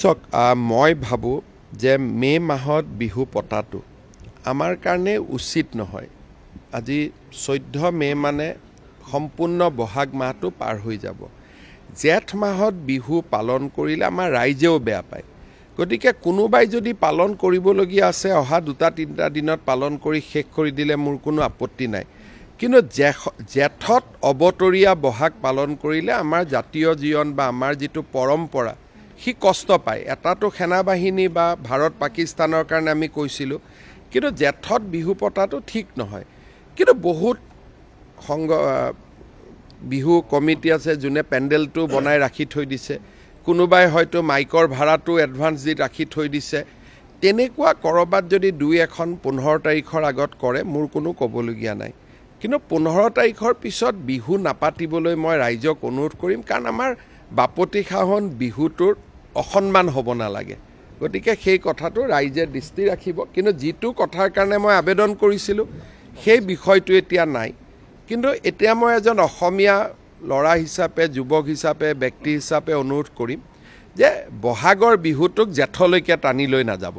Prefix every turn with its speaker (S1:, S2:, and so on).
S1: চক মই ভাবোঁ যে মে' মাহত বিহু পতাটো আমাৰ কাৰণে উচিত নহয়। আজি 14 মে' মানে সম্পূৰ্ণ বহাগ মাহটো পাৰ হৈ যাব। জেঠ মাহত বিহু পালন কৰিলে আমাৰ ৰাইজেও বেয়া পায়। গতিকে কোনোবাই যদি পালন কৰিবলগীয়া আছে অহা 2-3 দিনত পালন কৰি শেষ কৰি দিলে মোৰ কোনো আপত্তি নাই। কিন্তু জেঠত অবতৰীয়া বহাগ পালন কৰিলে আমাৰ জাতীয় জীৱন বা আমাৰ যিটো পৰম্পৰা সি কষ্ট পায়। এটাতো সেনাবাহিনী বা ভাৰত পাকিস্তানৰ কাৰণে আমি কৈছিলোঁ, কিন্তু জেঠত বিহু পতাটো ঠিক নহয়। কিন্তু বহুত বিহু কমিটি আছে যোনে পেণ্ডেলটো বনাই ৰাখি থৈ দিছে, কোনোবাই হয়তো মাইকৰ ভাড়াটো এডভান্স দি ৰাখি থৈ দিছে। তেনেকুৱা ক'ৰবাত যদি 2-1খন 15 তাৰিখৰ আগত কৰে মোৰ কোনো ক'বলগীয়া নাই। কিন্তু 15 তাৰিখৰ পিছত বিহু নাপাতিবলৈ মই ৰাইজক অনুৰোধ কৰিম, কাৰণ আমাৰ বাপতিসাহোন বিহুটোৰ অসন্মান হ'ব নালাগে। গতিকে সেই কথাটো ৰাইজে দৃষ্টি ৰাখিব। কিন্তু যিটো কথাৰ কাৰণে মই আবেদন কৰিছিলোঁ সেই বিষয়টো এতিয়া নাই। কিন্তু এতিয়া মই এজন অসমীয়া ল'ৰা হিচাপে, যুৱক হিচাপে, ব্যক্তি হিচাপে অনুৰোধ কৰিম যে বহাগৰ বিহুটোক জেঠলৈকে টানি লৈ নাযাব।